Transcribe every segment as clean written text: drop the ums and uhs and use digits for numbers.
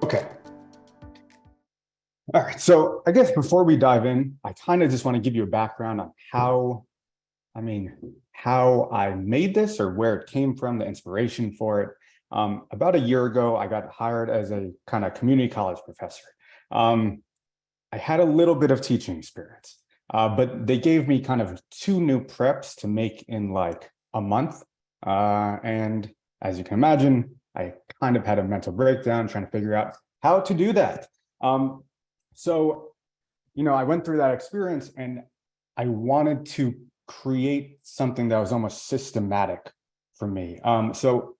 Okay. All right. So I guess before we dive in, I kind of just want to give you a background on how I made this or where it came from, the inspiration for it. About a year ago, I got hired as a kind of community college professor. Um, I had a little bit of teaching experience, but they gave me kind of two new preps to make in like a month. And as you can imagine, I kind of had a mental breakdown trying to figure out how to do that. Um, so, I went through that experience and I wanted to create something that was almost systematic for me. So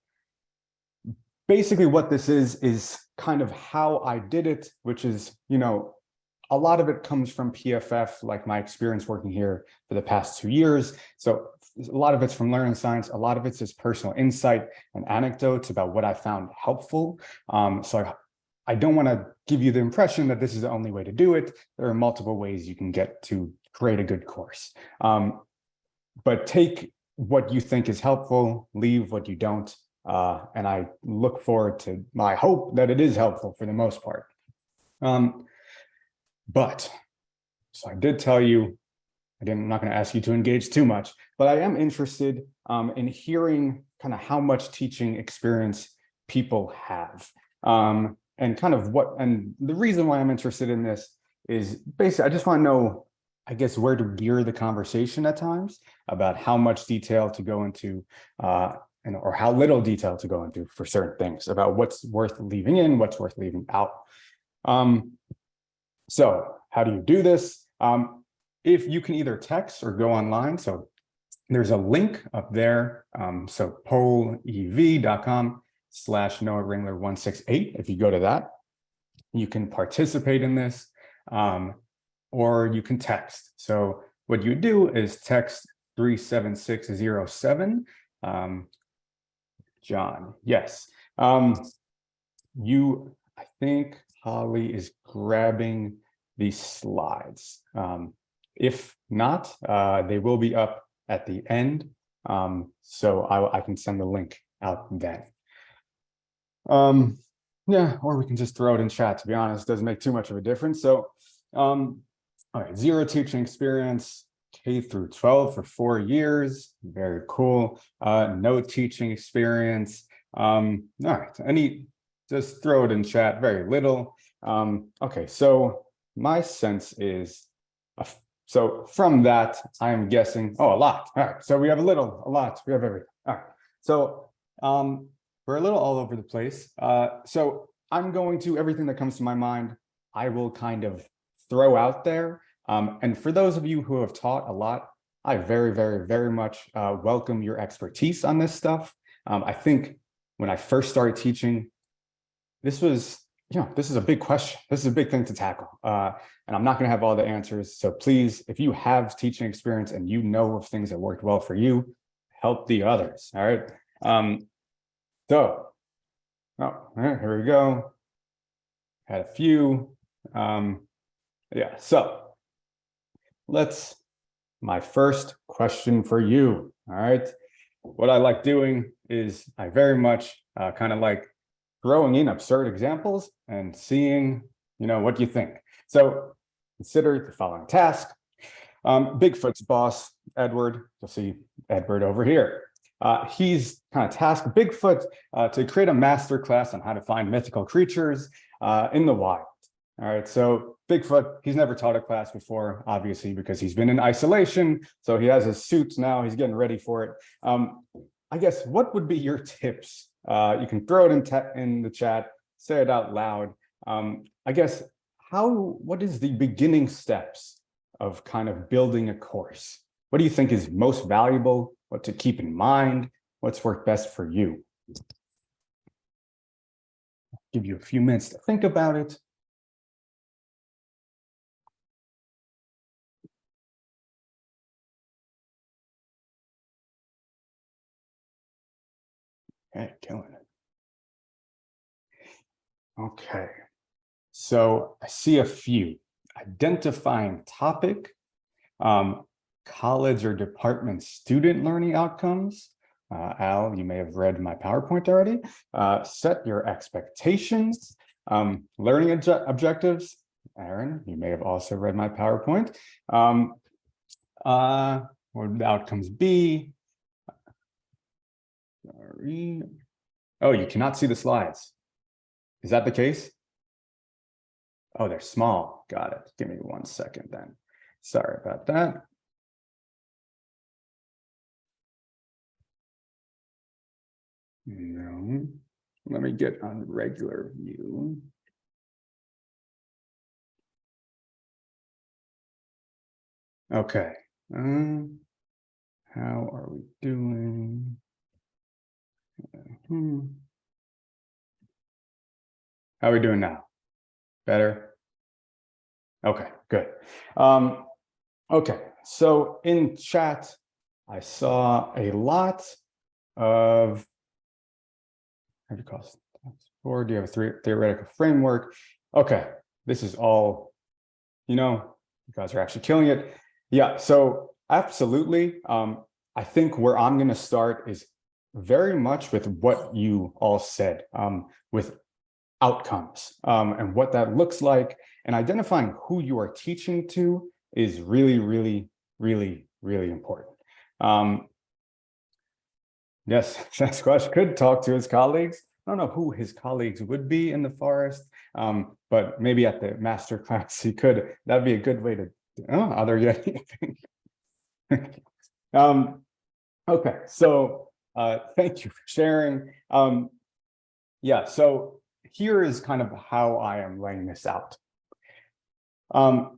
basically what this is kind of how I did it, which is, a lot of it comes from PFF, like my experience working here for the past 2 years. So a lot of it's from learning science. A lot of it's just personal insight and anecdotes about what I found helpful. So I don't want to give you the impression that this is the only way to do it. There are multiple ways you can get to create a good course. But take what you think is helpful, leave what you don't. And I look forward to my hope that it is helpful for the most part. So I did tell you, I'm not going to ask you to engage too much, but I am interested in hearing kind of how much teaching experience people have. And kind of and the reason why I'm interested in this is basically, I just want to know, I guess, where to gear the conversation at times about how much detail to go into or how little detail to go into for certain things, about what's worth leaving in, what's worth leaving out. So how do you do this? If you can either text or go online, so there's a link up there. So polev.com/Noah Ringler 168. If you go to that, you can participate in this, or you can text. So what you do is text 37607. John, yes. I think Holly is grabbing the slides. If not, they will be up at the end. So I can send the link out then. Yeah, or we can just throw it in chat, to be honest. It doesn't make too much of a difference. So, all right, 0 teaching experience, K through 12 for 4 years. Very cool. No teaching experience. All right, just throw it in chat, very little. Okay, so my sense is, so from that, I'm guessing, a lot. All right, so we have a little, a lot, we have everything. All right, so we're a little all over the place. So I'm going to, everything that comes to my mind, I will kind of throw out there. And for those of you who have taught a lot, I very, very, very much welcome your expertise on this stuff. I think when I first started teaching, this is a big question. This is a big thing to tackle. And I'm not going to have all the answers. So please, if you have teaching experience and you know of things that worked well for you, help the others. All right. Here we go. Had a few. Yeah, so my first question for you. All right. What I like doing is I very much kind of like throwing in absurd examples and seeing, what you think. So consider the following task. Bigfoot's boss, Edward, you'll see Edward over here. He's kind of tasked Bigfoot to create a master class on how to find mythical creatures in the wild. All right, so Bigfoot, he's never taught a class before, obviously, because he's been in isolation. So he has his suits now, he's getting ready for it. I guess, what would be your tips? You can throw it in the chat, say it out loud. I guess, what is the beginning steps of kind of building a course? What do you think is most valuable? What to keep in mind? What's worked best for you? I'll give you a few minutes to think about it. Okay, killing it. Okay, so I see a few. Identifying topic, college or department student learning outcomes. Al, you may have read my PowerPoint already. Set your expectations. Learning objectives. Aaron, you may have also read my PowerPoint. What would the outcomes be? Sorry. Oh, you cannot see the slides. Is that the case? Oh, they're small. Got it. Give me 1 second then. Sorry about that. No. Let me get on regular view. Okay. How are we doing? How are we doing now? Better? Okay, good. Okay, so in chat, I saw a lot of, how do you call this? Or do you have a theoretical framework? Okay, this is all, you guys are actually killing it. Yeah, so absolutely. I think where I'm going to start is very much with what you all said, with outcomes and what that looks like, and identifying who you are teaching to is really, really, really, really important. Yes, Sasquatch could talk to his colleagues. I don't know who his colleagues would be in the forest, but maybe at the master class he could. That'd be a good way to. Are there yet anything? Okay, so thank you for sharing. Yeah, so here is kind of how I am laying this out.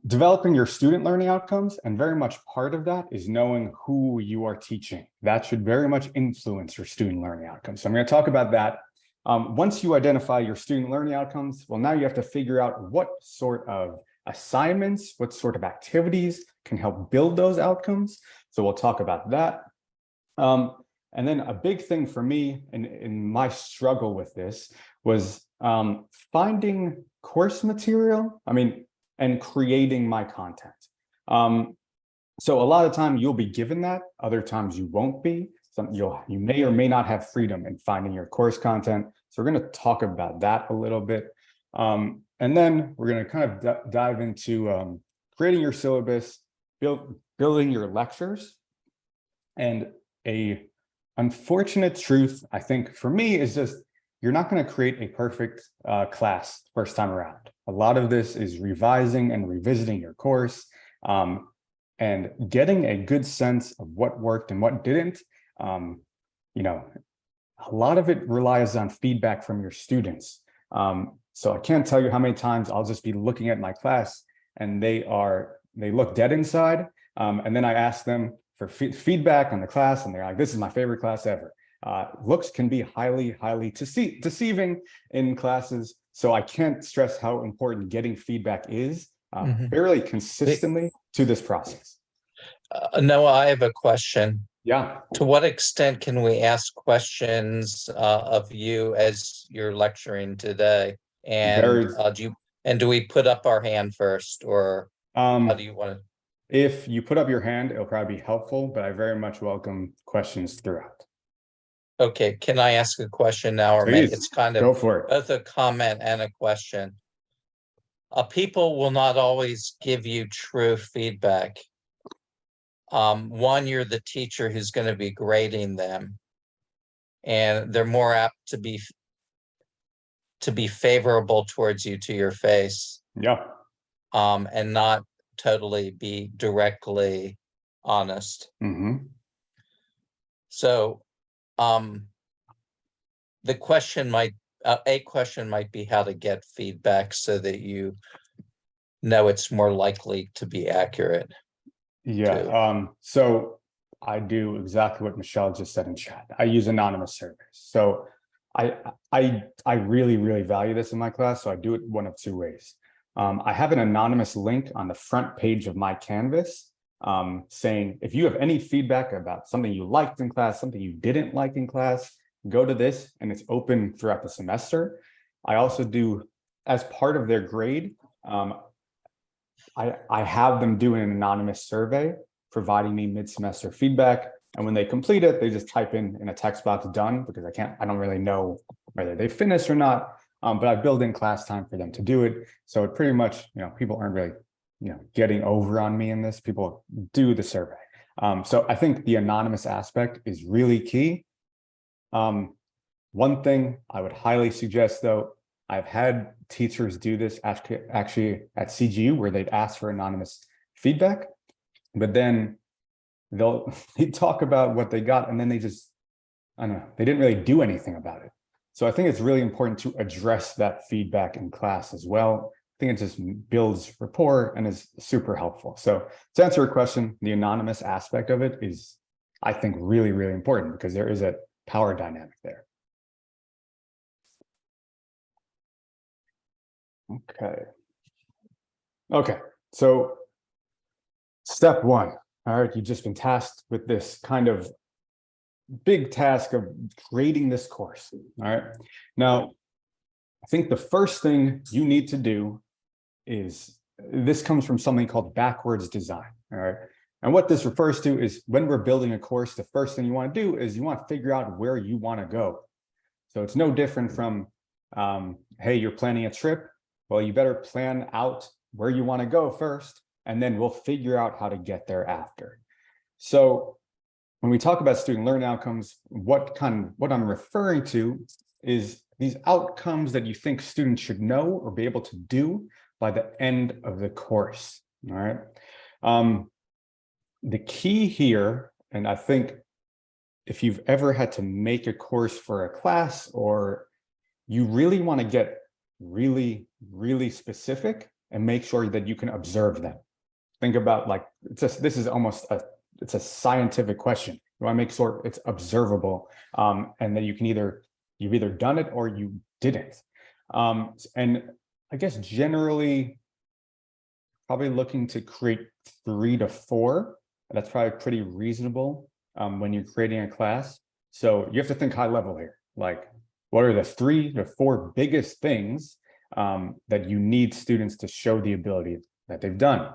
Developing your student learning outcomes, and very much part of that is knowing who you are teaching. That should very much influence your student learning outcomes. So I'm going to talk about that. Once you identify your student learning outcomes, well, now you have to figure out what sort of assignments, what sort of activities can help build those outcomes. So we'll talk about that. And then a big thing for me in my struggle with this was finding course material, and creating my content. So a lot of time you'll be given that, other times you won't be. You may or may not have freedom in finding your course content. So we're going to talk about that a little bit. And then we're going to kind of dive into creating your syllabus, building your lectures. And a unfortunate truth, I think, for me is just you're not going to create a perfect class first time around. A lot of this is revising and revisiting your course and getting a good sense of what worked and what didn't. A lot of it relies on feedback from your students. So I can't tell you how many times I'll just be looking at my class and they look dead inside. And then I ask them for feedback on the class and they're like, this is my favorite class ever. Looks can be highly, highly deceiving in classes. So I can't stress how important getting feedback is fairly consistently to this process. Noah, I have a question. Yeah. To what extent can we ask questions of you as you're lecturing today? And do we put up our hand first, or how do you want to? If you put up your hand, it'll probably be helpful, but I very much welcome questions throughout. Okay, can I ask a question now, or maybe it's kind of go for it. Both a comment and a question? People will not always give you true feedback. One, you're the teacher who's going to be grading them, and they're more apt to be favorable towards you to your face. Yeah. And not totally be directly honest. So the question a question might be how to get feedback so that you know it's more likely to be accurate. Yeah. So I do exactly what Michelle just said in chat. I use anonymous surveys. So I really, really value this in my class. So I do it one of two ways. I have an anonymous link on the front page of my Canvas saying, if you have any feedback about something you liked in class, something you didn't like in class, go to this, and it's open throughout the semester. I also do, as part of their grade, I have them do an anonymous survey, providing me mid-semester feedback. And when they complete it, they just type in a text box done, because I don't really know whether they finished or not. but I build in class time for them to do it. So it pretty much, people aren't really, getting over on me in this. People do the survey. So I think the anonymous aspect is really key. One thing I would highly suggest, though, I've had teachers do this actually at CGU where they'd ask for anonymous feedback, but then they talk about what they got and then they just, I don't know, they didn't really do anything about it. So I think it's really important to address that feedback in class as well. I think it just builds rapport and is super helpful. So to answer your question, the anonymous aspect of it is, I think, really, really important because there is a power dynamic there. Okay, so step one, all right, you've just been tasked with this kind of big task of creating this course, all right? Now, I think the first thing you need to do is, this comes from something called backwards design, all right? And what this refers to is when we're building a course, the first thing you want to do is you want to figure out where you want to go. So it's no different from, hey, you're planning a trip. Well, you better plan out where you want to go first, and then we'll figure out how to get there after. So when we talk about student learning outcomes, what I'm referring to is these outcomes that you think students should know or be able to do by the end of the course, all right? The key here, and I think if you've ever had to make a course for a class, or you really want to get really, really specific and make sure that you can observe them. Think about, like, this is almost it's a scientific question. You want to make sure it's observable, and then you've either done it or you didn't. And I guess generally, probably looking to create 3 to 4. That's probably pretty reasonable when you're creating a class. So you have to think high level here. Like, what are the 3 to 4 biggest things that you need students to show the ability that they've done?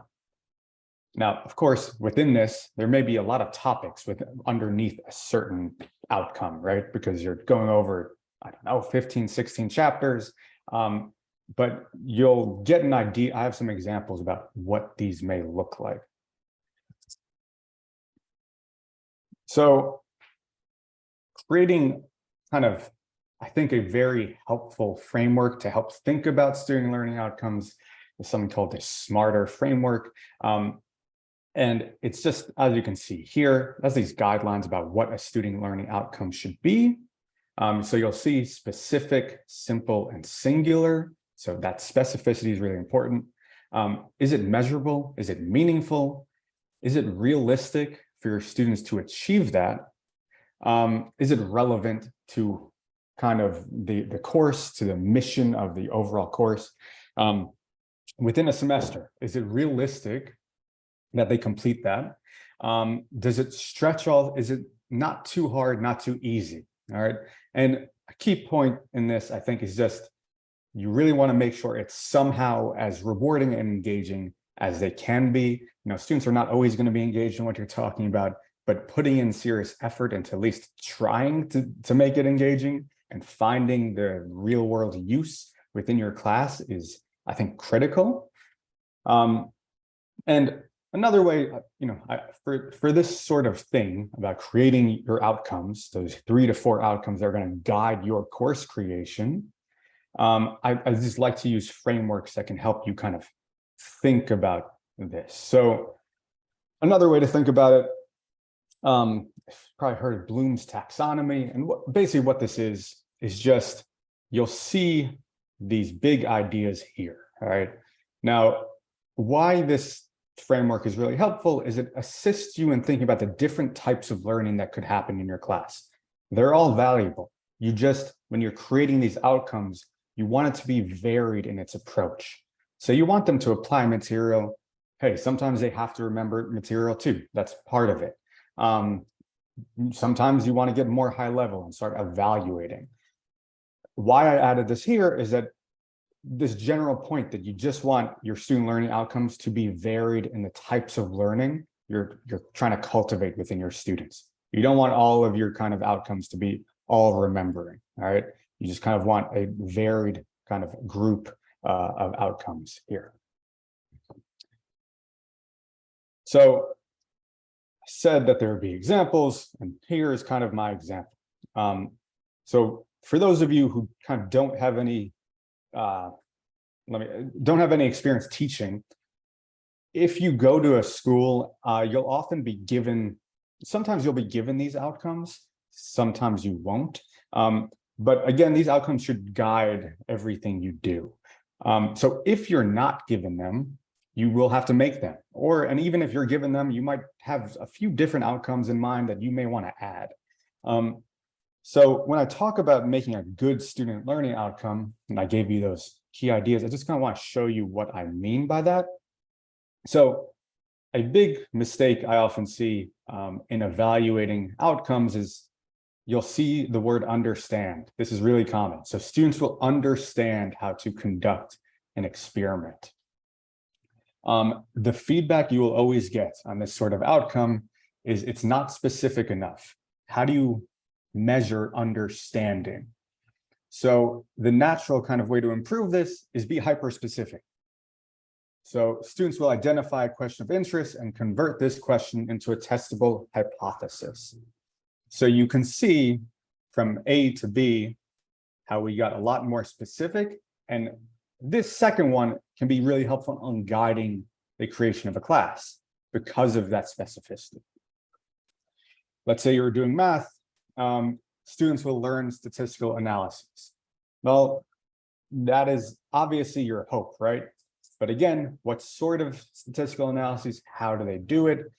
Now, of course, within this, there may be a lot of topics underneath a certain outcome, right? Because you're going over, I don't know, 15, 16 chapters, but you'll get an idea. I have some examples about what these may look like. So creating kind of, I think, a very helpful framework to help think about student learning outcomes is something called the SMARTER framework. And it's just, as you can see here, that's these guidelines about what a student learning outcome should be. So you'll see specific, simple, and singular. So that specificity is really important. Is it measurable? Is it meaningful? Is it realistic for your students to achieve that? Is it relevant to kind of the course, to the mission of the overall course? Within a semester, is it realistic that they complete that? Does it stretch all? Is it not too hard, not too easy? All right. And a key point in this, I think, is just you really want to make sure it's somehow as rewarding and engaging as they can be. Students are not always going to be engaged in what you're talking about, but putting in serious effort into at least trying to make it engaging and finding the real world use within your class is, I think, critical. And another way, for this sort of thing about creating your outcomes, those 3 to 4 outcomes that are going to guide your course creation, I just like to use frameworks that can help you kind of think about this. So another way to think about it, you've probably heard of Bloom's taxonomy, and basically what this is just, you'll see these big ideas here. All right. Now, why this framework is really helpful is it assists you in thinking about the different types of learning that could happen in your class. They're all valuable. You just, when you're creating these outcomes, you want it to be varied in its approach. So you want them to apply material. Hey, sometimes they have to remember material too. That's part of it. Sometimes you want to get more high level and start evaluating. Why I added this here is that this general point that you just want your student learning outcomes to be varied in the types of learning you're trying to cultivate within your students. You don't want all of your kind of outcomes to be all remembering, all right? You just kind of want a varied kind of group of outcomes here. So I said that there would be examples, and here is kind of my example. So for those of you who kind of don't have any experience teaching, if you go to a school, you'll often be given, sometimes you'll be given these outcomes, sometimes you won't. But again, these outcomes should guide everything you do. So if you're not given them, you will have to make them. And even if you're given them, you might have a few different outcomes in mind that you may want to add. So when I talk about making a good student learning outcome, and I gave you those key ideas, I just kind of want to show you what I mean by that. So a big mistake I often see in evaluating outcomes is you'll see the word understand. This is really common. So students will understand how to conduct an experiment. The feedback you will always get on this sort of outcome is it's not specific enough. How do you measure understanding? So the natural kind of way to improve this is be hyper-specific. So students will identify a question of interest and convert this question into a testable hypothesis. So you can see from A to B how we got a lot more specific. And this second one can be really helpful on guiding the creation of a class because of that specificity. Let's say you're doing math, students will learn statistical analysis. Well, that is obviously your hope, right? But again, what sort of statistical analysis, how do they do it?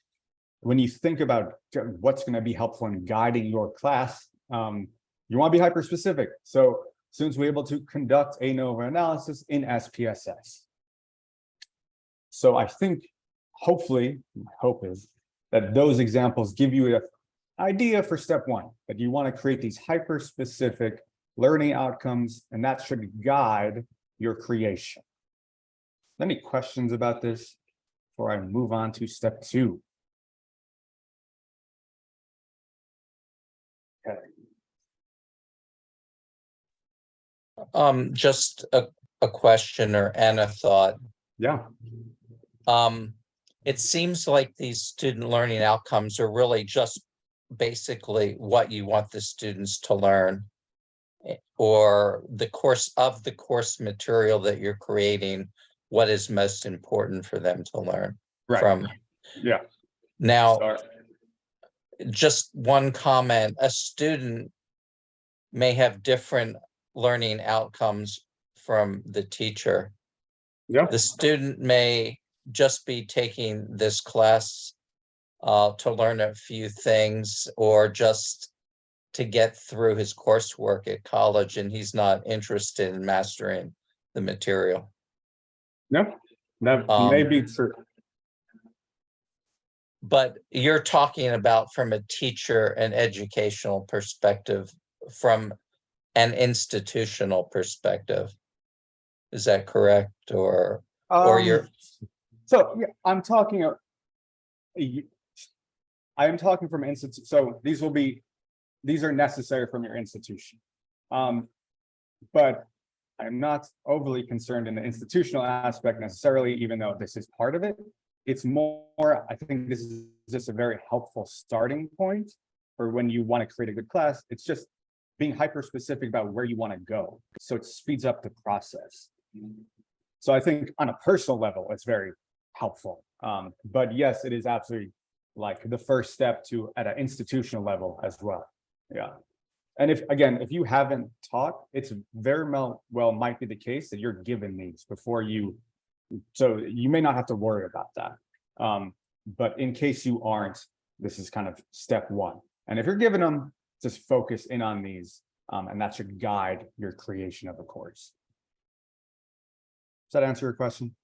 When you think about what's going to be helpful in guiding your class, you want to be hyper-specific. So students will be able to conduct ANOVA analysis in SPSS. So I think, hopefully, my hope is that those examples give you an idea for step one, that you want to create these hyper-specific learning outcomes, and that should guide your creation. Any questions about this before I move on to step two? Okay. Just a question and a thought. Yeah. It seems like these student learning outcomes are really just basically what you want the students to learn, or the course material that you're creating, what is most important for them to learn from. Yeah. Now, just one comment, a student may have different learning outcomes from the teacher. Yeah. The student may just be taking this class to learn a few things, or just to get through his coursework at college, and he's not interested in mastering the material. No, that may be true. But you're talking about from a teacher and educational perspective, from an institutional perspective. Is that correct? Or you're... So yeah, I'm talking from institute. So these are necessary from your institution. But I'm not overly concerned in the institutional aspect necessarily, even though this is part of it. It's more, I think this is just a very helpful starting point for when you want to create a good class. It's just being hyper-specific about where you want to go. So it speeds up the process. So I think on a personal level, it's very helpful. But yes, it is absolutely like the first step to at an institutional level as well. Yeah. And if you haven't taught, it's very well might be the case that you're given these before you, so you may not have to worry about that. But in case you aren't, this is kind of step one. And if you're given them, just focus in on these, and that should guide your creation of a course. Does that answer your question?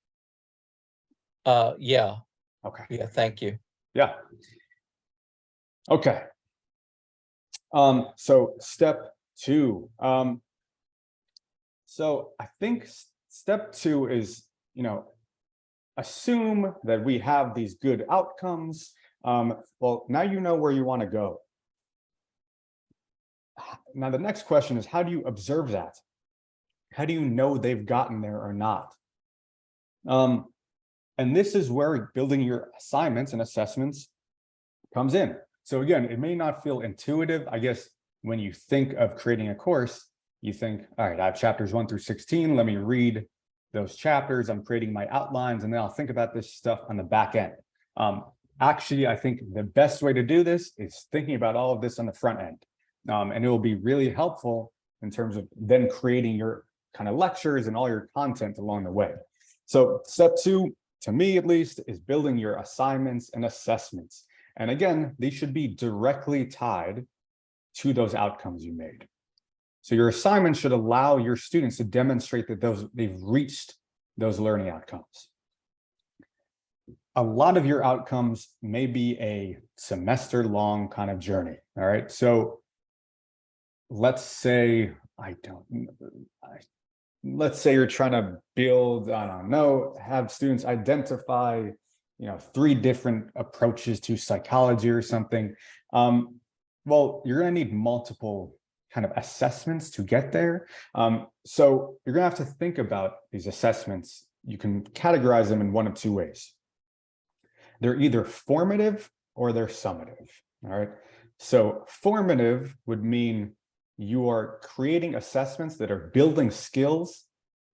Yeah. Okay. Yeah, thank you. Yeah. Okay. So step two. So I think step two is, assume that we have these good outcomes. Well, now you know where you want to go. Now the next question is, how do you observe that? How do you know they've gotten there or not? And this is where building your assignments and assessments comes in. So again, it may not feel intuitive. I guess when you think of creating a course, you think, all right, I have chapters 1 through 16. Let me read those chapters. I'm creating my outlines, and then I'll think about this stuff on the back end. Actually, I think the best way to do this is thinking about all of this on the front end. And it will be really helpful in terms of then creating your kind of lectures and all your content along the way. So step 2, to me at least, is building your assignments and assessments. And again, these should be directly tied to those outcomes you made. So your assignment should allow your students to demonstrate that they've reached those learning outcomes. A lot of your outcomes may be a semester-long kind of journey. All right. So let's say let's say you're trying to build, I don't know, have students identify, 3 different approaches to psychology or something. Well, you're going to need multiple kind of assessments to get there. So you're going to have to think about these assessments. You can categorize them in one of 2 ways. They're either formative or they're summative. All right. So formative would mean you are creating assessments that are building skills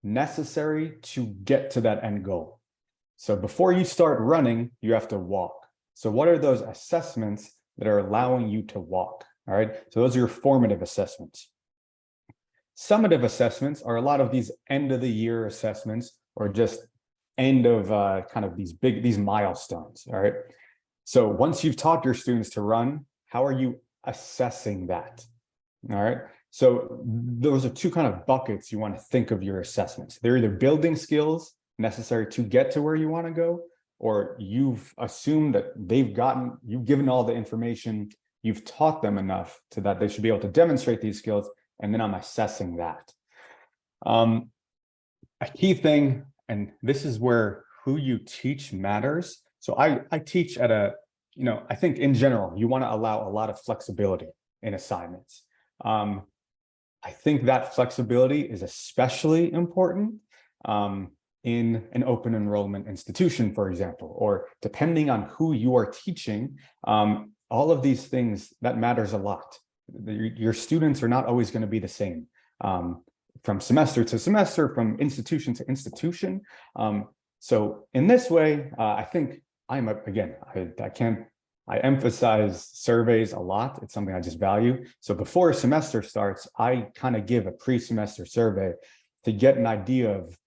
necessary to get to that end goal. So before you start running, you have to walk. So what are those assessments that are allowing you to walk? All right. So those are your formative assessments. Summative assessments are a lot of these end of the year assessments, or just end of kind of these milestones. All right. So once you've taught your students to run, how are you assessing that? All right. So those are 2 kind of buckets you want to think of your assessments. They're either building skills necessary to get to where you want to go, or you've assumed that you've given all the information, you've taught them enough to that they should be able to demonstrate these skills, and then I'm assessing that. A key thing, and this is where who you teach matters. So I teach at I think in general, you want to allow a lot of flexibility in assignments. I think that flexibility is especially important in an open enrollment institution, for example, or depending on who you are teaching, all of these things, that matters a lot. Your students are not always going to be the same from semester to semester, from institution to institution. So in this way, I think I emphasize surveys a lot. It's something I just value. So before a semester starts, I kind of give a pre-semester survey to get an idea of,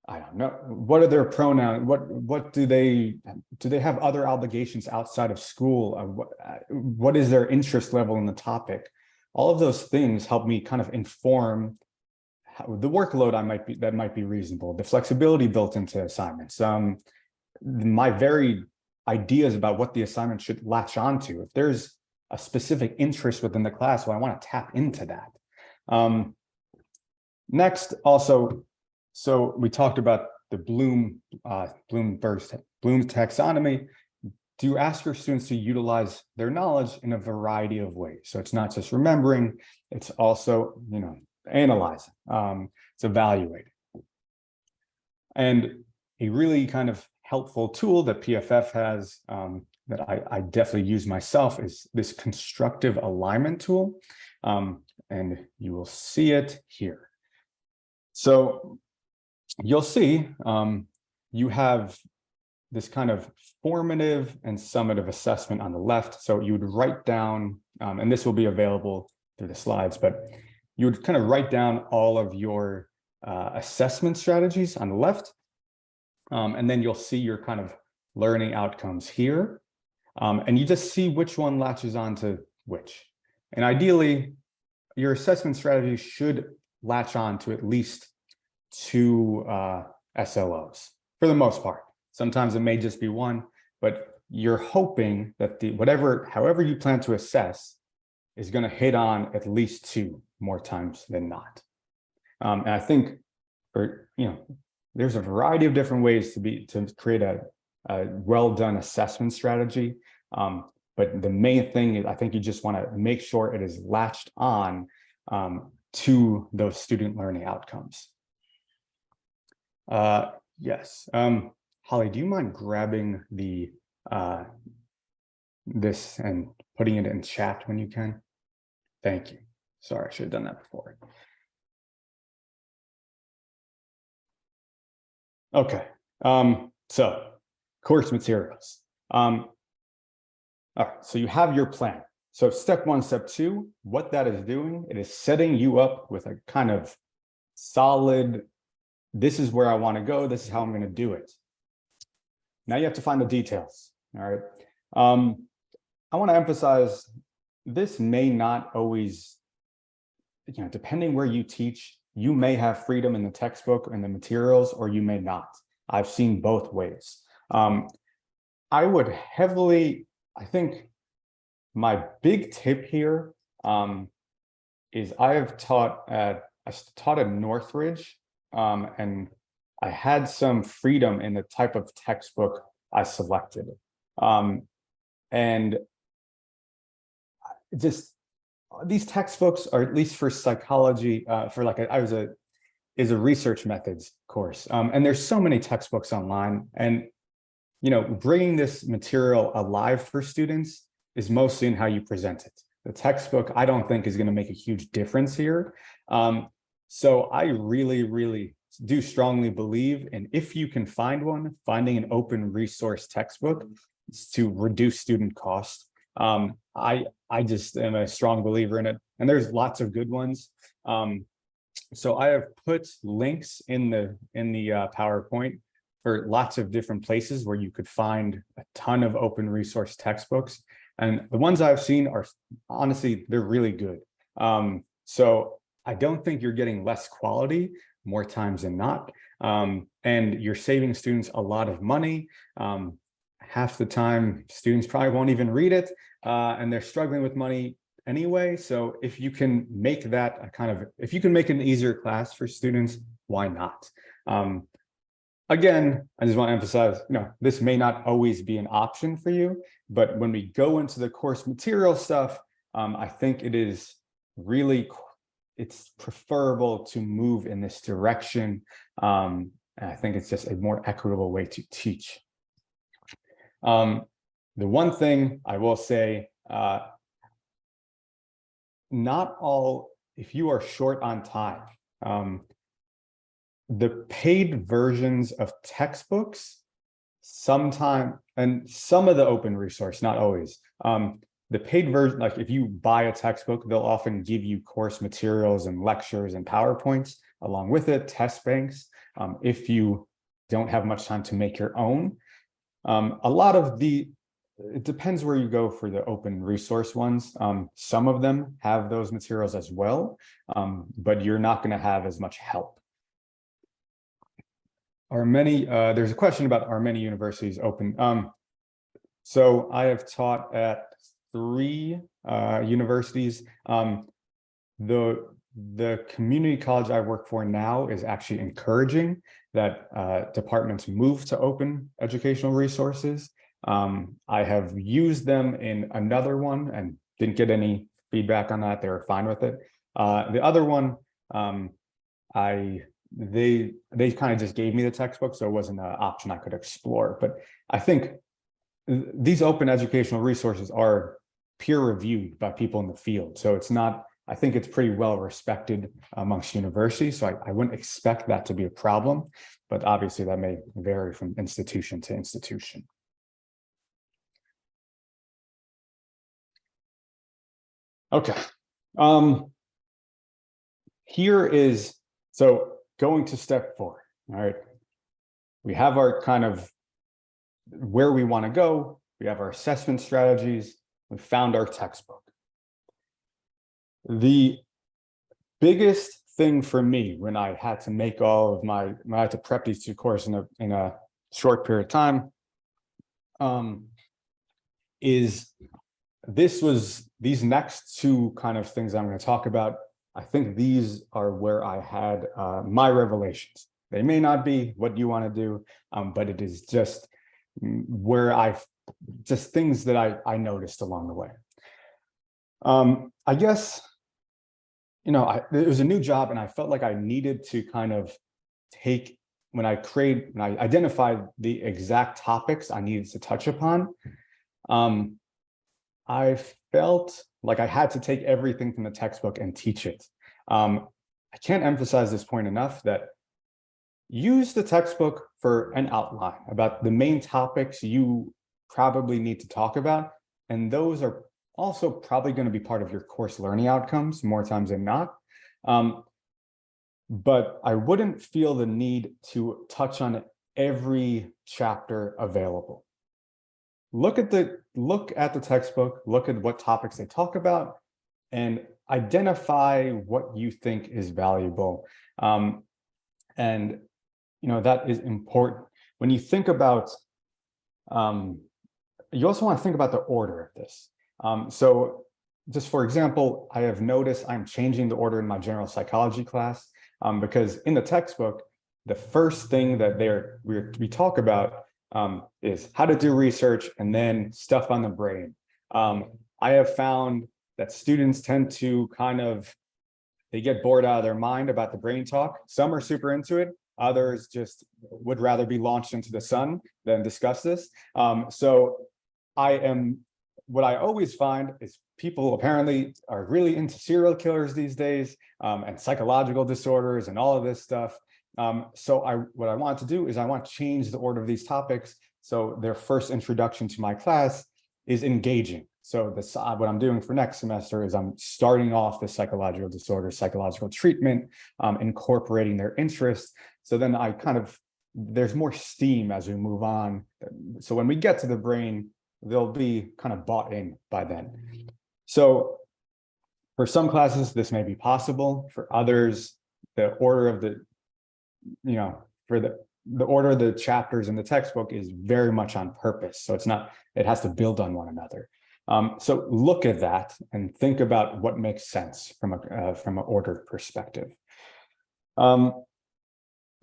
I don't know, what are their pronouns? What do they have other obligations outside of school? What is their interest level in the topic? All of those things help me kind of inform the workload that might be reasonable, the flexibility built into assignments. My very ideas about what the assignment should latch onto. If there's a specific interest within the class, well, I want to tap into that. Next, also, so we talked about the Bloom's taxonomy. Do you ask your students to utilize their knowledge in a variety of ways? So it's not just remembering, it's also, analyzing, it's evaluating. And a really kind of helpful tool that PFF has that I definitely use myself is this constructive alignment tool. And you will see it here. So you'll see you have this kind of formative and summative assessment on the left. So you would write down, and this will be available through the slides, but you would kind of write down all of your assessment strategies on the left. And then you'll see your kind of learning outcomes here. And you just see which one latches on to which. And ideally, your assessment strategy should latch on to at least 2 SLOs for the most part. Sometimes it may just be 1, but you're hoping that however you plan to assess is going to hit on at least 2 more times than not. And I think there's a variety of different ways to create a well done assessment strategy. But the main thing is I think you just want to make sure it is latched on to those student learning outcomes. Yes. Holly, do you mind grabbing the this and putting it in chat when you can? Thank you. Sorry, I should have done that before. Okay. So course materials. All right, so you have your plan. So step one, step two, what that is doing, it is setting you up with a kind of solid, this is where I want to go, this is how I'm going to do it. Now you have to find the details. All right. I want to emphasize this may not always, depending where you teach, you may have freedom in the textbook and the materials, or you may not. I've seen both ways. I would heavily, I think my big tip here is I taught at Northridge, and I had some freedom in the type of textbook I selected. And just these textbooks are, at least for psychology, for like is a research methods course. And there's so many textbooks online, and bringing this material alive for students is mostly in how you present it. The textbook, I don't think, is going to make a huge difference here. So I really, really do strongly believe, and if you can find one, finding an open resource textbook to reduce student cost. I just am a strong believer in it, and there's lots of good ones. So I have put links in the PowerPoint for lots of different places where you could find a ton of open resource textbooks, and the ones I've seen are honestly, they're really good. So I don't think you're getting less quality more times than not, and you're saving students a lot of money. Half the time, students probably won't even read it, and they're struggling with money anyway. So if you can make that if you can make an easier class for students, why not? Again, I just want to emphasize, this may not always be an option for you, but when we go into the course material stuff, I think it's preferable to move in this direction. And I think it's just a more equitable way to teach. The one thing I will say, if you are short on time, the paid versions of textbooks sometimes, and some of the open resource, not always, the paid version, like if you buy a textbook, they'll often give you course materials and lectures and PowerPoints along with it, test banks, if you don't have much time to make your own. It depends where you go for the open resource ones. Some of them have those materials as well, but you're not going to have as much help. There's a question about, are many universities open? So I have taught at 3 universities. The community college I work for now is actually encouraging that departments move to open educational resources. I have used them in another one and didn't get any feedback on that. They were fine with it. The other one, they kind of just gave me the textbook, so it wasn't an option I could explore. But I think these open educational resources are peer reviewed by people in the field. So it's not, I think it's pretty well respected amongst universities. So I wouldn't expect that to be a problem, but obviously that may vary from institution to institution. Okay. So going to step 4, all right. We have our kind of where we want to go. We have our assessment strategies. We found our textbook. The biggest thing for me when I had to make when I had to prep these 2 courses in a short period of time, is these next 2 kind of things I'm going to talk about. I think these are where I had my revelations. They may not be what you want to do, but it is just where things that I noticed along the way. I guess, it was a new job, and I felt like I needed to kind of take when I identified the exact topics I needed to touch upon, I felt like I had to take everything from the textbook and teach it. I can't emphasize this point enough, that use the textbook for an outline about the main topics you probably need to talk about. And those are also probably going to be part of your course learning outcomes more times than not. But I wouldn't feel the need to touch on every chapter available. Look at the textbook, look at what topics they talk about, and identify what you think is valuable. And that is important. When you think about, you also want to think about the order of this. So just for example, I have noticed I'm changing the order in my general psychology class, because in the textbook, the first thing that we talk about is how to do research, and then stuff on the brain. I have found that students tend to they get bored out of their mind about the brain talk. Some are super into it. Others just would rather be launched into the sun than discuss this. So what I always find is people apparently are really into serial killers these days, and psychological disorders and all of this stuff. So what I want to do is I want to change the order of these topics, so their first introduction to my class is engaging. So what I'm doing for next semester is I'm starting off the psychological disorder, psychological treatment, incorporating their interests. So then there's more steam as we move on. So when we get to the brain, they'll be kind of bought in by then. So for some classes, this may be possible. For others, the order of the order of the chapters in the textbook is very much on purpose. So it has to build on one another. So look at that and think about what makes sense from an ordered perspective.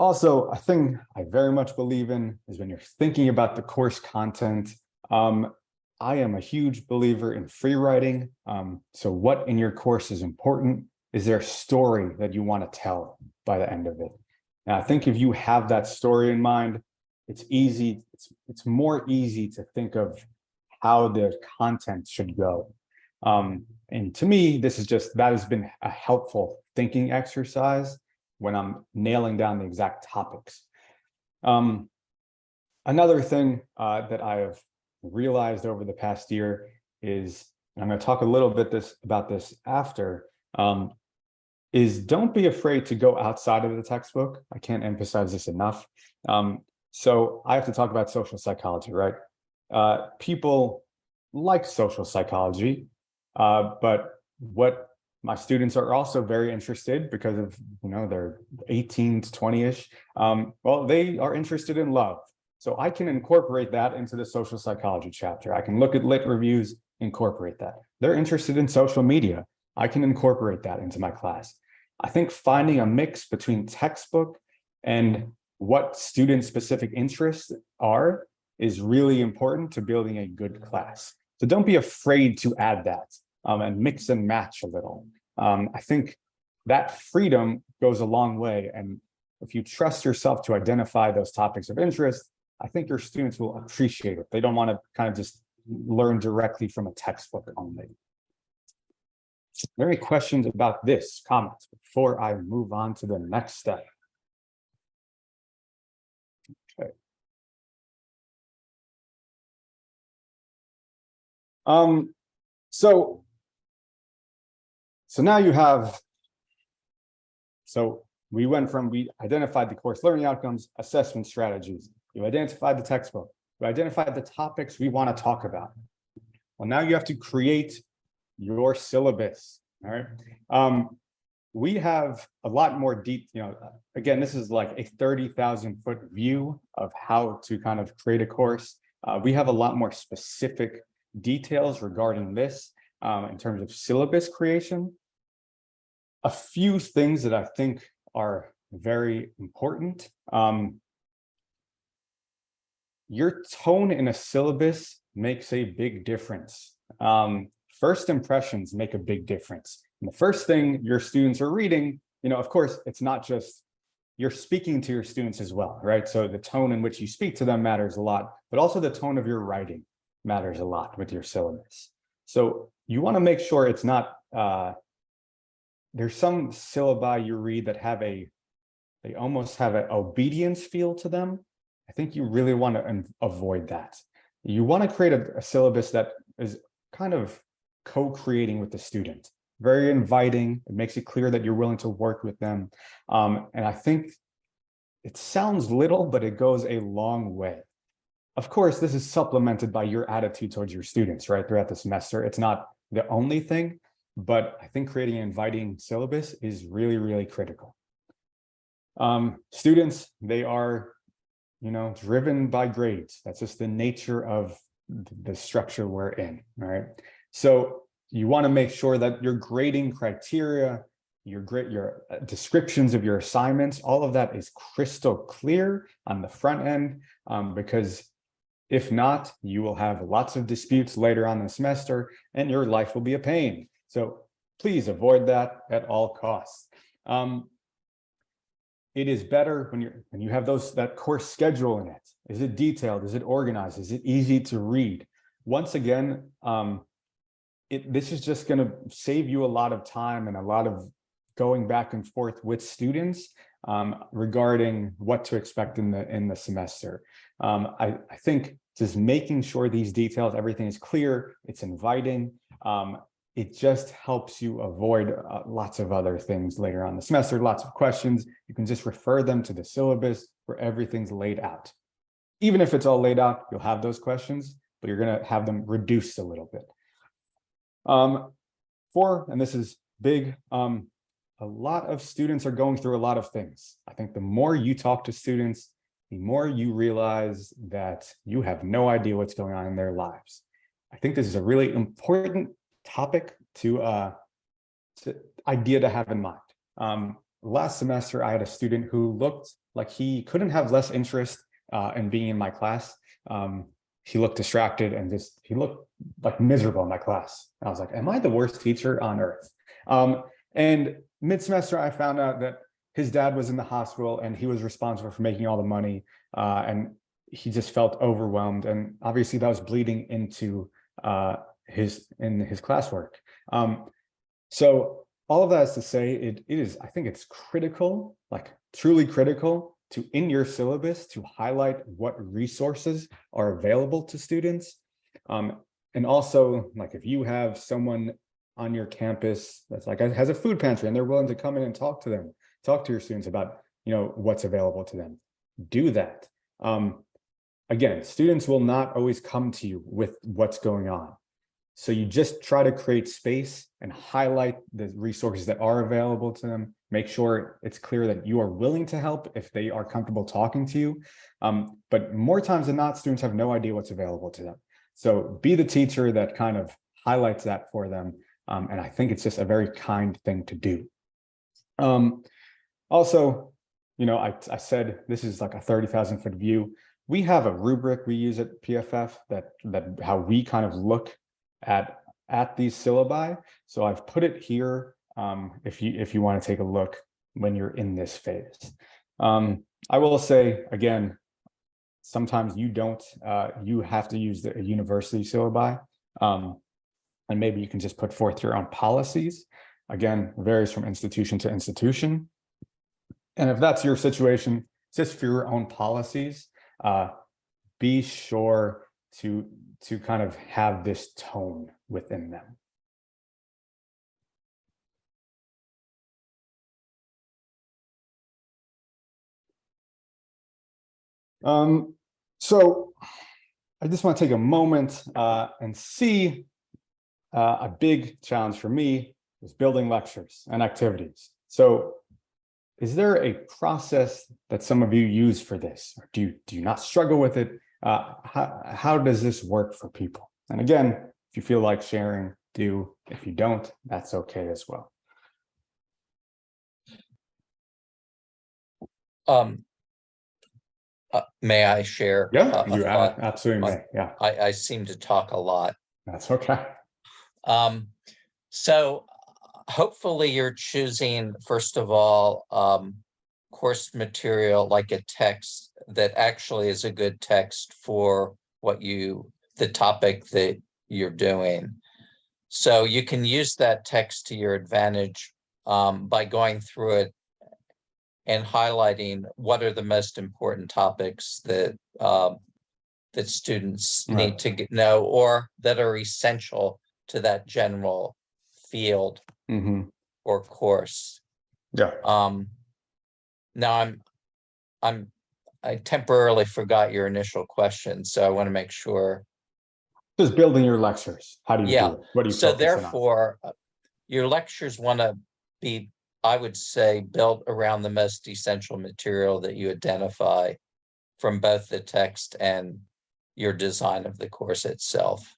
Also, a thing I very much believe in is when you're thinking about the course content, I am a huge believer in free writing. So what in your course is important? Is there a story that you want to tell by the end of it? And I think if you have that story in mind, it's more easy to think of how the content should go. And to me, that has been a helpful thinking exercise when I'm nailing down the exact topics. Another thing that I have realized over the past year is, and I'm going to talk a little bit about this after, is don't be afraid to go outside of the textbook. I can't emphasize this enough. So I have to talk about social psychology, right? People like social psychology, but what my students are also very interested, because of, they're 18 to 20-ish, well, they are interested in love. So I can incorporate that into the social psychology chapter. I can look at lit reviews, incorporate that. They're interested in social media. I can incorporate that into my class. I think finding a mix between textbook and what student-specific interests are is really important to building a good class. So don't be afraid to add that and mix and match a little. I think that freedom goes a long way. And if you trust yourself to identify those topics of interest, I think your students will appreciate it. They don't want to kind of just learn directly from a textbook only. Are there any questions about this, comments, before I move on to the next step? Okay. So now you have, we identified the course learning outcomes, assessment strategies. You identified the textbook. We identified the topics we want to talk about. Well, now you have to create your syllabus. All right. We have a lot more deep, again, this is like a 30,000-foot view of how to kind of create a course. We have a lot more specific details regarding this in terms of syllabus creation. A few things that I think are very important. Your tone in a syllabus makes a big difference. First impressions make a big difference. And the first thing your students are reading, of course, it's not just you're speaking to your students as well, right? So the tone in which you speak to them matters a lot, but also the tone of your writing matters a lot with your syllabus. So you want to make sure it's not, there's some syllabi you read that have they almost have an obedience feel to them. I think you really want to avoid that. You want to create a syllabus that is kind of co-creating with the student, very inviting. It makes it clear that you're willing to work with them. And I think it sounds little, but it goes a long way. Of course, this is supplemented by your attitude towards your students, right, throughout the semester. It's not the only thing, but I think creating an inviting syllabus is really, really critical. Students, they are, driven by grades. That's just the nature of the structure we're in, right? So you want to make sure that your grading criteria, your descriptions of your assignments, all of that is crystal clear on the front end, because if not, you will have lots of disputes later on in the semester and your life will be a pain. So please avoid that at all costs. It is better when you have that course schedule in it. Is it detailed? Is it organized? Is it easy to read? Once again, this is just going to save you a lot of time and a lot of going back and forth with students regarding what to expect in the semester. I think just making sure these details, everything is clear, it's inviting. It just helps you avoid lots of other things later on in the semester, lots of questions. You can just refer them to the syllabus where everything's laid out. Even if it's all laid out, you'll have those questions, but you're going to have them reduced a little bit. And this is big, a lot of students are going through a lot of things. I think the more you talk to students, the more you realize that you have no idea what's going on in their lives. I think this is a really important topic to have in mind. Last semester, I had a student who looked like he couldn't have less interest in being in my class. He looked distracted and he looked like miserable in my class. I was like, am I the worst teacher on earth? And mid-semester, I found out that his dad was in the hospital and he was responsible for making all the money. And he just felt overwhelmed. And obviously that was bleeding into his classwork. So all of that is to say, I think it's critical, like truly critical, to in your syllabus to highlight what resources are available to students. And also, like if you have someone on your campus that's like has a food pantry and they're willing to come in and talk to your students about what's available to them, do that. Again, students will not always come to you with what's going on. So you just try to create space and highlight the resources that are available to them. Make sure it's clear that you are willing to help if they are comfortable talking to you. But more times than not, students have no idea what's available to them. So be the teacher that kind of highlights that for them. And I think it's just a very kind thing to do. Also, I said this is like a 30,000-foot view. We have a rubric we use at PFF that how we kind of look at these syllabi. So I've put it here if you want to take a look when you're in this phase. I will say again, sometimes you have to use the university syllabi, and maybe you can just put forth your own policies. Again, varies from institution to institution. And if that's your situation, just for your own policies, be sure to kind of have this tone within them. So I just want to take a moment and see a big challenge for me is building lectures and activities. So is there a process that some of you use for this? Or do you not struggle with it? How does this work for people? And again, if you feel like sharing, do. If you don't, that's okay as well. May I share? Yeah, you absolutely may. Yeah, I seem to talk a lot. That's okay. So hopefully you're choosing, first of all, course material, like a text that actually is a good text for the topic that you're doing. So you can use that text to your advantage by going through it and highlighting what are the most important topics that that students need to know, or that are essential to that general field or course. Yeah. Now I temporarily forgot your initial question, so I want to make sure. Just building your lectures. How do you do it? What do you So focus on? therefore, your lectures want to be, I would say, built around the most essential material that you identify from both the text and your design of the course itself.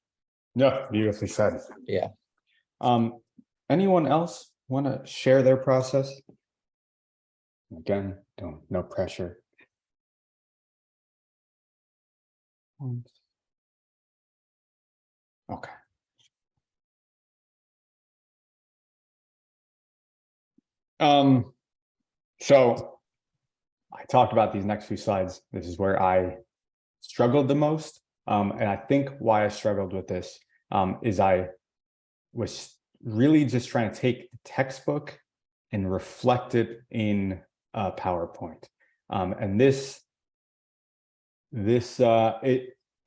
Yeah, beautifully said. Yeah. Anyone else want to share their process? Again, no pressure. Okay. So I talked about these next few slides. This is where I struggled the most. And I think why I struggled with this is I was really just trying to take the textbook and reflect it in PowerPoint. And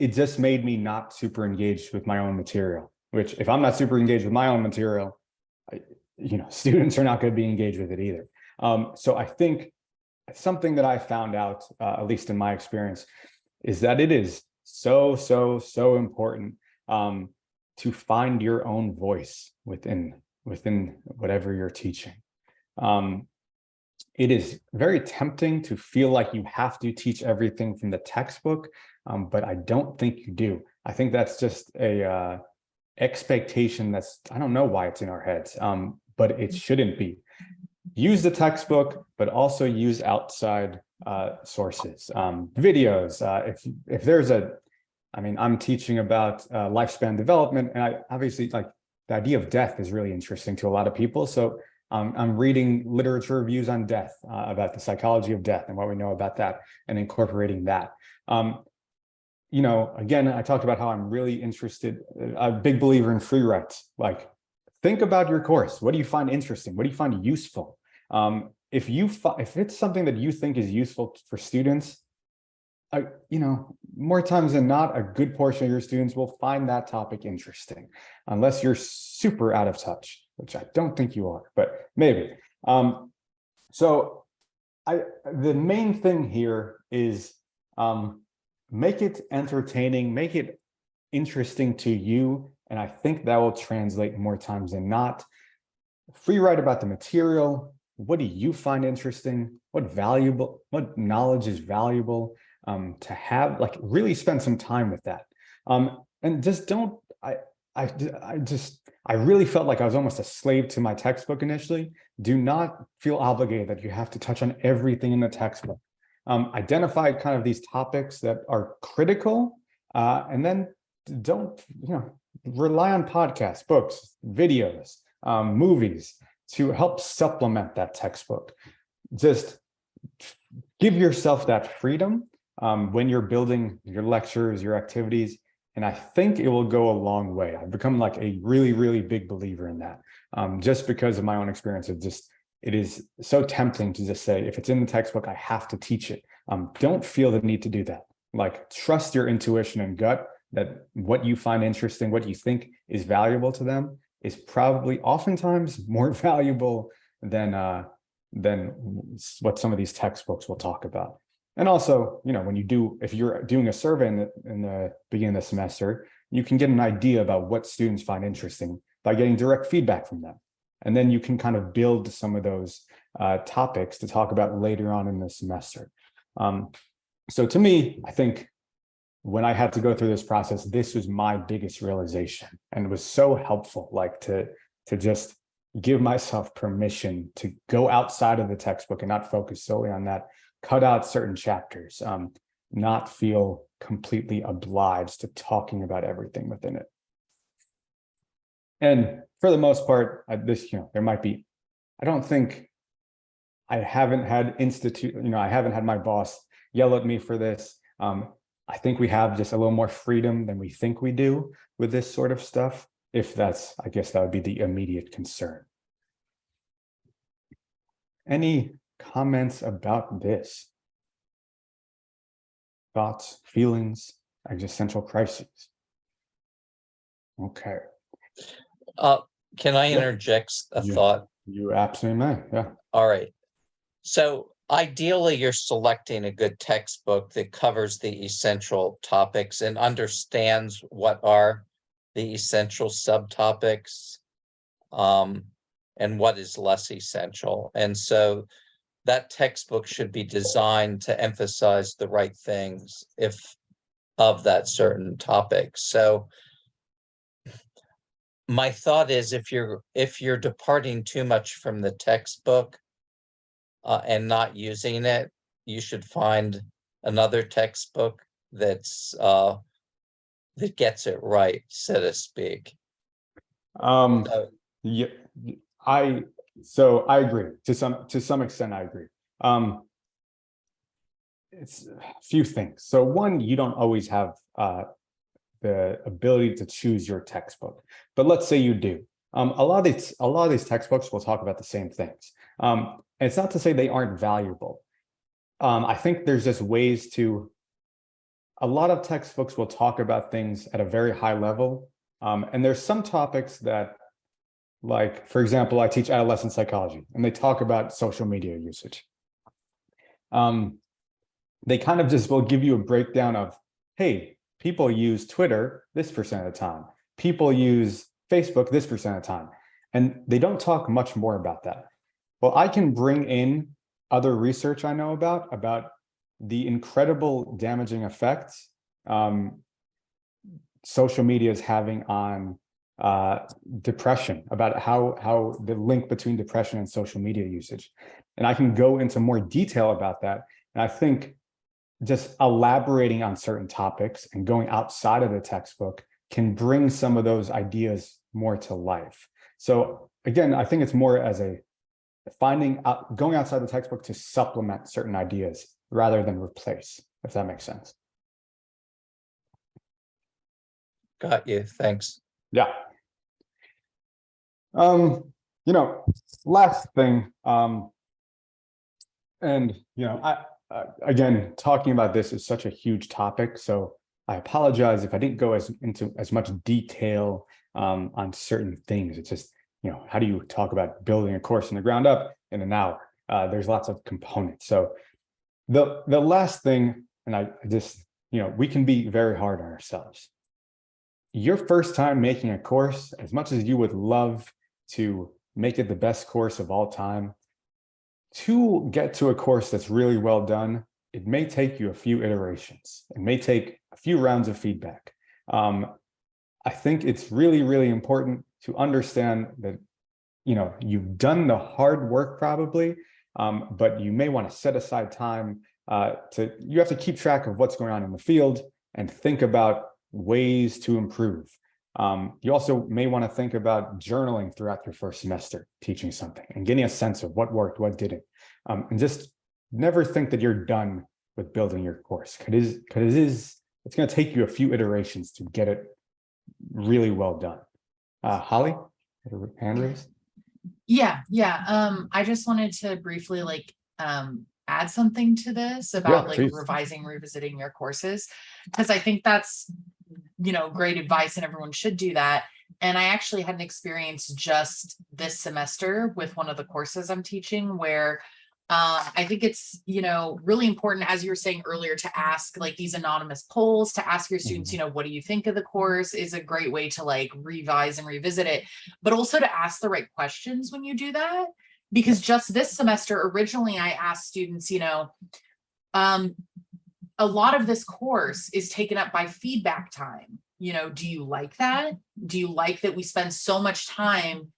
it just made me not super engaged with my own material, which if I'm not super engaged with my own material, students are not going to be engaged with it either. So I think something that I found out, at least in my experience, is that it is so important to find your own voice within whatever you're teaching. It is very tempting to feel like you have to teach everything from the textbook, but I don't think you do. I think that's just a expectation I don't know why it's in our heads, but it shouldn't be. Use the textbook, but also use outside sources, videos. If there's I'm teaching about lifespan development, and I obviously like the idea of death is really interesting to a lot of people. So I'm reading literature reviews on death, about the psychology of death and what we know about that, and incorporating that. Again, I talked about how I'm really interested, a big believer in free writes. Like, think about your course. What do you find interesting? What do you find useful? If it's something that you think is useful for students, more times than not, a good portion of your students will find that topic interesting, unless you're super out of touch, which I don't think you are, but maybe. So the main thing here is make it entertaining, make it interesting to you, and I think that will translate more times than not. Free write about the material. What do you find interesting? What knowledge is valuable to have? Like, really spend some time with that. And just don't. I really felt like I was almost a slave to my textbook initially. Do not feel obligated that you have to touch on everything in the textbook. Identify kind of these topics that are critical, and then don't rely on podcasts, books, videos, movies to help supplement that textbook. Just give yourself that freedom when you're building your lectures, your activities, and I think it will go a long way. I've become like a really, really big believer in that, just because of my own experience of it is so tempting to just say, if it's in the textbook, I have to teach it. Don't feel the need to do that. Like, trust your intuition and gut that what you find interesting, what you think is valuable to them, is probably oftentimes more valuable than what some of these textbooks will talk about. And also, if you're doing a survey in the beginning of the semester, you can get an idea about what students find interesting by getting direct feedback from them. And then you can kind of build some of those topics to talk about later on in the semester. So to me, I think when I had to go through this process, this was my biggest realization, and it was so helpful, like to just give myself permission to go outside of the textbook and not focus solely on that, cut out certain chapters, not feel completely obliged to talking about everything within it. And for the most part, there might be, I don't think I haven't had I haven't had my boss yell at me for this. I think we have just a little more freedom than we think we do with this sort of stuff. If that's, I guess that would be the immediate concern. Any comments about this? Thoughts, feelings, existential crises? Okay. Can I interject a thought? You absolutely may, yeah. All right. So ideally, you're selecting a good textbook that covers the essential topics and understands what are the essential subtopics, and what is less essential. And so that textbook should be designed to emphasize the right things of that certain topic. So my thought is, if you're departing too much from the textbook and not using it, you should find another textbook that gets it right, so to speak. Yeah, I agree to some extent. I agree. It's a few things. So one, you don't always have the ability to choose your textbook, but let's say you do. A lot of these textbooks will talk about the same things. And it's not to say they aren't valuable. I think there's just ways to. A lot of textbooks will talk about things at a very high level, and there's some topics that, like, for example, I teach adolescent psychology, and they talk about social media usage. They kind of just will give you a breakdown of, hey, people use Twitter this percent of the time. People use Facebook this percent of the time. And they don't talk much more about that. Well, I can bring in other research I know about the incredible damaging effects social media is having on depression, about how the link between depression and social media usage. And I can go into more detail about that. And I think just elaborating on certain topics and going outside of the textbook can bring some of those ideas more to life. So again, I think it's more as a going outside the textbook to supplement certain ideas rather than replace, if that makes sense. Got you. Thanks. Yeah. Last thing, and again, talking about this is such a huge topic, so I apologize if I didn't go into as much detail on certain things. It's just, how do you talk about building a course from the ground up in an hour? There's lots of components. So the last thing, and I just, we can be very hard on ourselves. Your first time making a course, as much as you would love to make it the best course of all time, to get to a course that's really well done, it may take you a few iterations. It may take a few rounds of feedback. I think it's really, really important to understand that, you've done the hard work probably, but you may want to set aside time you have to keep track of what's going on in the field and think about ways to improve. You also may want to think about journaling throughout your first semester, teaching something and getting a sense of what worked, what didn't. And just never think that you're done with building your course, because it's going to take you a few iterations to get it really well done. Holly, hand raised? Yeah. I just wanted to briefly add something to this about revising, revisiting your courses, because I think that's great advice and everyone should do that. And I actually had an experience just this semester with one of the courses I'm teaching where I think it's, really important, as you were saying earlier, to ask these anonymous polls, to ask your students, what do you think of the course, is a great way to revise and revisit it, but also to ask the right questions when you do that. Because just this semester, originally I asked students, a lot of this course is taken up by feedback time. Do you like that? Do you like that we spend so much time,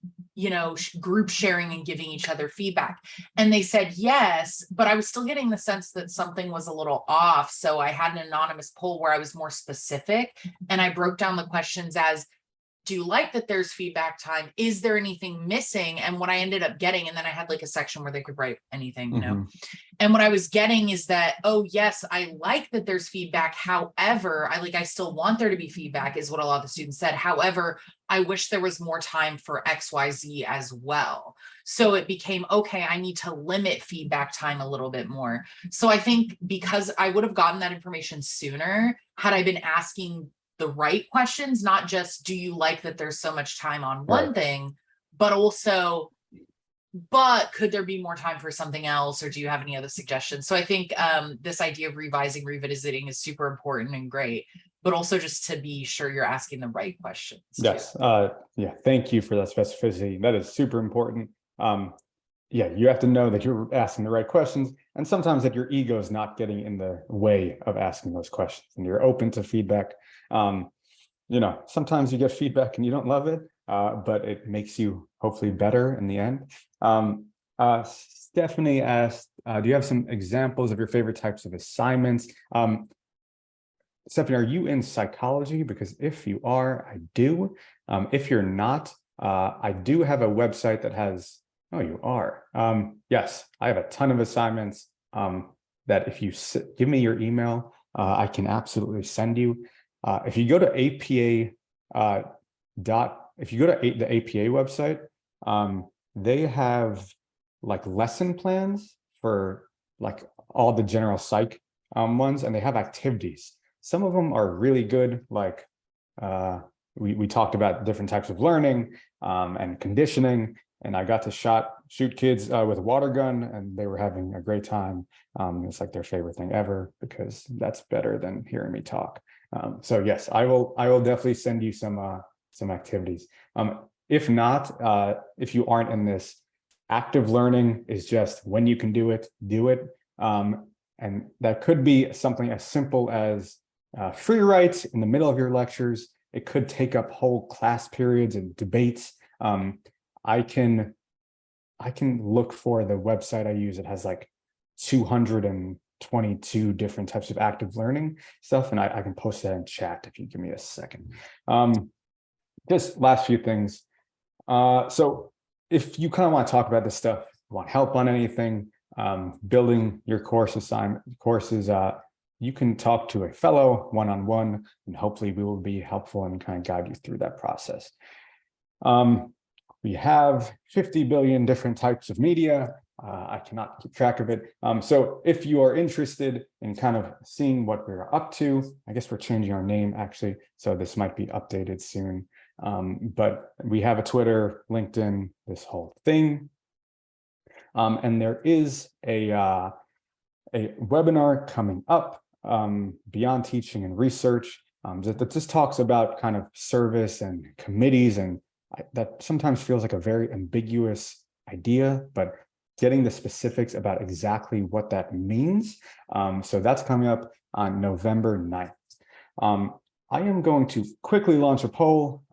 group sharing and giving each other feedback? And they said yes, but I was still getting the sense that something was a little off. So I had an anonymous poll where I was more specific, and I broke down the questions as, do you like that there's feedback time? Is there anything missing? And what I ended up getting, and then I had like a section where they could write anything, you know, and what I was getting is that, oh yes, I like that there's feedback. However, I still want there to be feedback is what a lot of the students said. However, I wish there was more time for XYZ as well. So it became, okay, I need to limit feedback time a little bit more. So I think because I would have gotten that information sooner had I been asking the right questions, not just, do you like that there's so much time on one thing, but also, but could there be more time for something else? Or do you have any other suggestions? So I think this idea of revising, revisiting is super important and great, but also just to be sure you're asking the right questions. Yes. Yeah. Thank you for that specificity. That is super important. Yeah, you have to know that you're asking the right questions, and sometimes that your ego is not getting in the way of asking those questions, and you're open to feedback. You know, sometimes you get feedback and you don't love it, but it makes you hopefully better in the end. Stephanie asked, do you have some examples of your favorite types of assignments? Stephanie, are you in psychology? Because if you are, I do. If you're not, I do have a website that has, oh, you are. Yes, I have a ton of assignments that if you give me your email, I can absolutely send you. If you go to the APA website, they have like lesson plans for like all the general psych ones, and they have activities. Some of them are really good, like we talked about different types of learning and conditioning, and I got to shoot kids with a water gun, and they were having a great time. It's like their favorite thing ever, because that's better than hearing me talk. So yes, I will definitely send you some activities. If not, if you aren't in this, active learning is just when you can do it, do it. And that could be something as simple as free writes in the middle of your lectures. It could take up whole class periods and debates. I can look for the website I use. It has like 222 different types of active learning stuff, and I can post that in chat if you give me a second. Just last few things. So if you kind of want to talk about this stuff, want help on anything, building your courses, you can talk to a fellow one-on-one, and hopefully we will be helpful and kind of guide you through that process. We have 50 billion different types of media. I cannot keep track of it. So if you are interested in kind of seeing what we're up to, I guess we're changing our name actually, so this might be updated soon. But we have a Twitter, LinkedIn, this whole thing. And there is a webinar coming up, Beyond Teaching and Research, that just talks about kind of service and committees, and that sometimes feels like a very ambiguous idea, but getting the specifics about exactly what that means. So that's coming up on November 9th. I am going to quickly launch a poll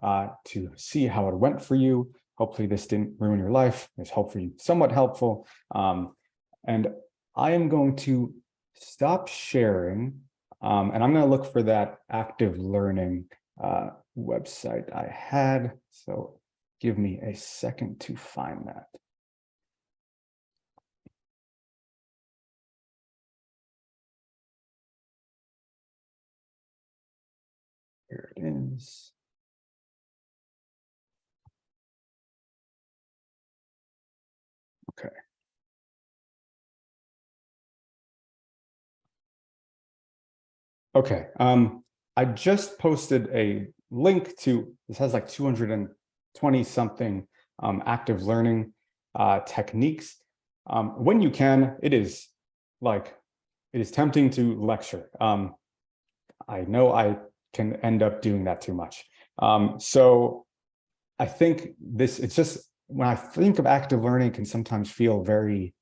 to see how it went for you. Hopefully this didn't ruin your life. It's hopefully somewhat helpful. And I am going to stop sharing, and I'm going to look for that active learning website I had. So give me a second to find that. Here it is. Okay. Okay. I just posted a link to, this has like 220 something active learning techniques. When you can, it is tempting to lecture. I know I can end up doing that too much. So I think it's just, when I think of active learning, it can sometimes feel very,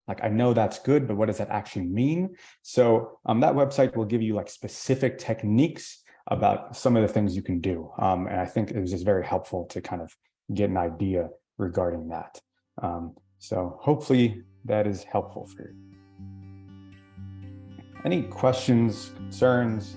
like, I know that's good, but what does that actually mean? So that website will give you like specific techniques about some of the things you can do. And I think it was just very helpful to kind of get an idea regarding that. So hopefully that is helpful for you. Any questions, concerns?